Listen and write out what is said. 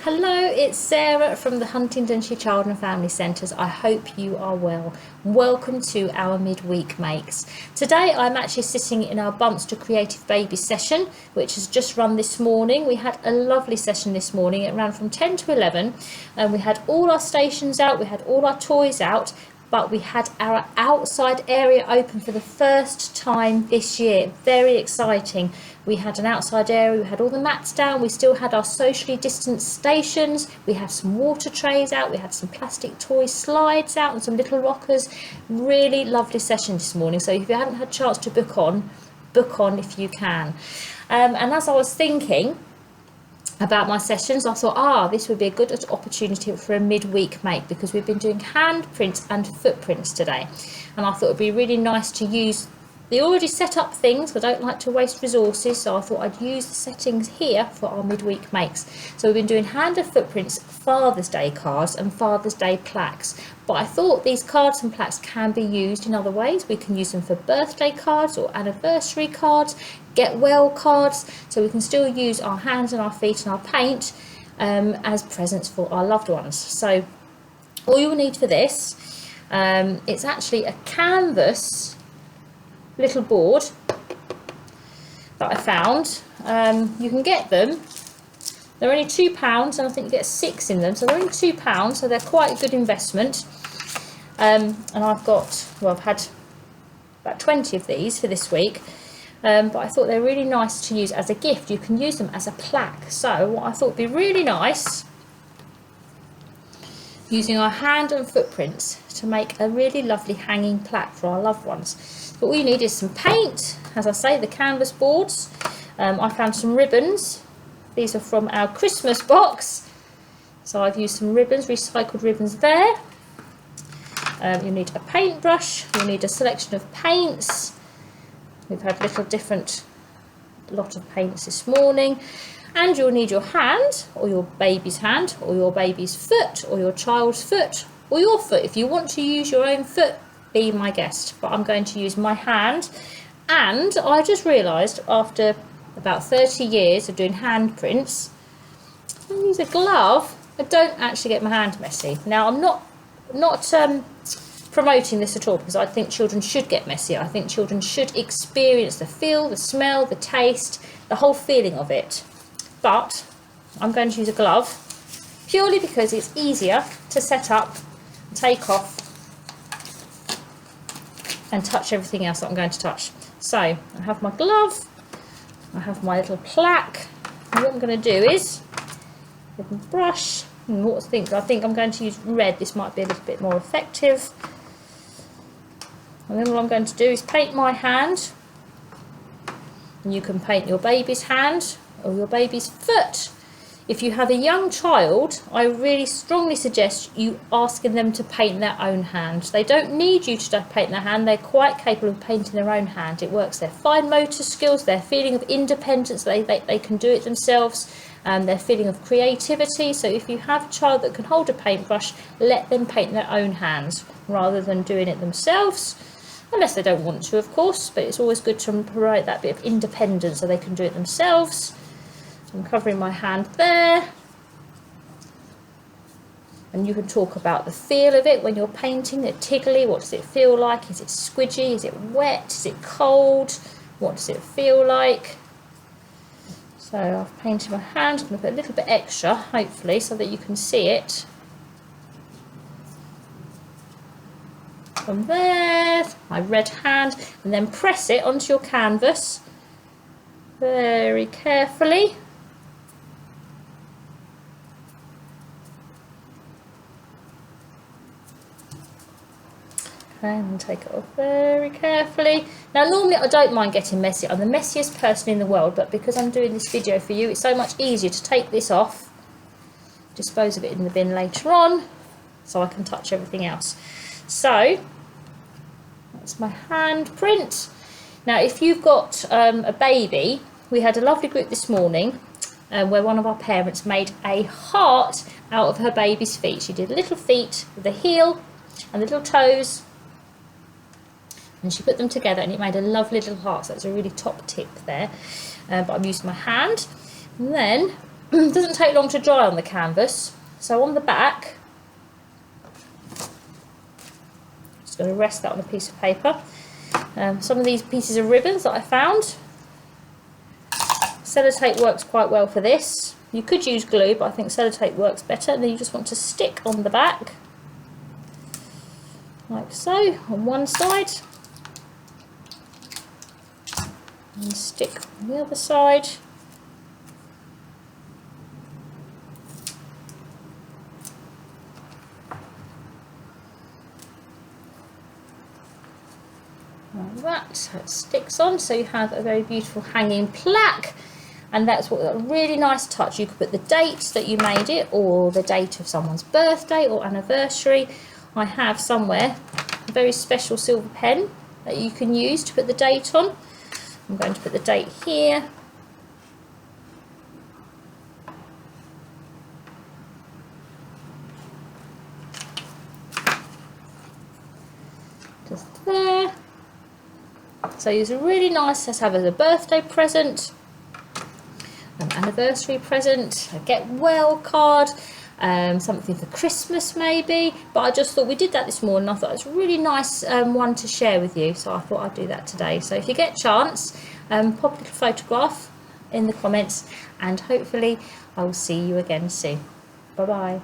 Hello, it's Sarah from the Huntingdonshire Child and Family Centres. I hope you are well. Welcome to our midweek makes. Today I'm actually sitting in our Bumps to Creative Baby session, which has just run this morning. We had a lovely session this morning. It ran from 10 to 11 and we had all our stations out, we had all our toys out, but we had our outside area open for the first time this year. Very exciting. We had an outside area, we had all the mats down, we still had our socially distanced stations, we had some water trays out, we had some plastic toy slides out and some little rockers. Really lovely session this morning. So if you haven't had a chance to book on if you can. And as I was thinking about my sessions, I thought, this would be a good opportunity for a midweek make, because we've been doing handprints and footprints today. And I thought it'd be really nice to use the already set up things. I don't like to waste resources, so I thought I'd use the settings here for our midweek makes. So we've been doing hand and footprints, Father's Day cards and Father's Day plaques. But I thought these cards and plaques can be used in other ways. We can use them for birthday cards or anniversary cards, get well cards, so we can still use our hands and our feet and our paint as presents for our loved ones. So all you'll need for this, it's actually a canvas little board that I found. You can get them, they're only £2 and I think you get 6 in them, so they're only £2, so they're quite a good investment. And I've had about 20 of these for this week, but I thought they're really nice to use as a gift. You can use them as a plaque. So what I thought would be really nice, using our hand and footprints to make a really lovely hanging plaque for our loved ones. But all you need is some paint, as I say, the canvas boards. I found some ribbons. These are from our Christmas box. So I've used some ribbons, recycled ribbons there. You need a paintbrush, you need a selection of paints. We've had a lot of paints this morning. And you'll need your hand, or your baby's hand, or your baby's foot, or your child's foot, or your foot. If you want to use your own foot, be my guest, but I'm going to use my hand. And I just realised, after about 30 years of doing handprints, I use a glove, I don't actually get my hand messy. Now I'm not promoting this at all, because I think children should get messy. I think children should experience the feel, the smell, the taste, the whole feeling of it. But I'm going to use a glove purely because it's easier to set up, take off and touch everything else that I'm going to touch. So I have my glove, I have my little plaque, and what I'm going to do is with my brush, and I think I'm going to use red. This might be a little bit more effective. And then what I'm going to do is paint my hand, and you can paint your baby's hand or your baby's foot. If you have a young child, I really strongly suggest you asking them to paint their own hand. They don't need you to paint their hand. They're quite capable of painting their own hand. It works their fine motor skills, their feeling of independence, they can do it themselves, their feeling of creativity. So if you have a child that can hold a paintbrush, let them paint their own hands rather than doing it themselves. Unless they don't want to, of course, but it's always good to provide that bit of independence so they can do it themselves. I'm covering my hand there, and you can talk about the feel of it when you're painting. It tiggly, what does it feel like? Is it squidgy? Is it wet? Is it cold? What does it feel like? So I've painted my hand. I'm going to put a little bit extra, hopefully, so that you can see it. From there, my red hand, and then press it onto your canvas very carefully. And take it off very carefully. Now normally I don't mind getting messy. I'm the messiest person in the world, but because I'm doing this video for you, it's so much easier to take this off, dispose of it in the bin later on, so I can touch everything else. So that's my hand print. Now if you've got a baby, we had a lovely group this morning where one of our parents made a heart out of her baby's feet. She did little feet with the heel and the little toes, and she put them together and it made a lovely little heart. So it's a really top tip there, but I'm using my hand. And then It doesn't take long to dry on the canvas. So on the back, just going to rest that on a piece of paper. Some of these pieces of ribbons that I found. Sellotape works quite well for this. You could use glue, but I think sellotape works better. And then you just want to stick on the back, like so, on one side. And stick on the other side. Like that, so it sticks on, so you have a very beautiful hanging plaque, and that's what a really nice touch. You could put the date that you made it, or the date of someone's birthday or anniversary. I have somewhere a very special silver pen that you can use to put the date on. I'm going to put the date here. Just there. So it's really nice to have as a birthday present, an anniversary present, a get well card, something for Christmas maybe. But I just thought we did that this morning. I thought it's a really nice one to share with you, so I thought I'd do that today. So if you get a chance, pop a little photograph in the comments, and hopefully I will see you again soon. Bye bye.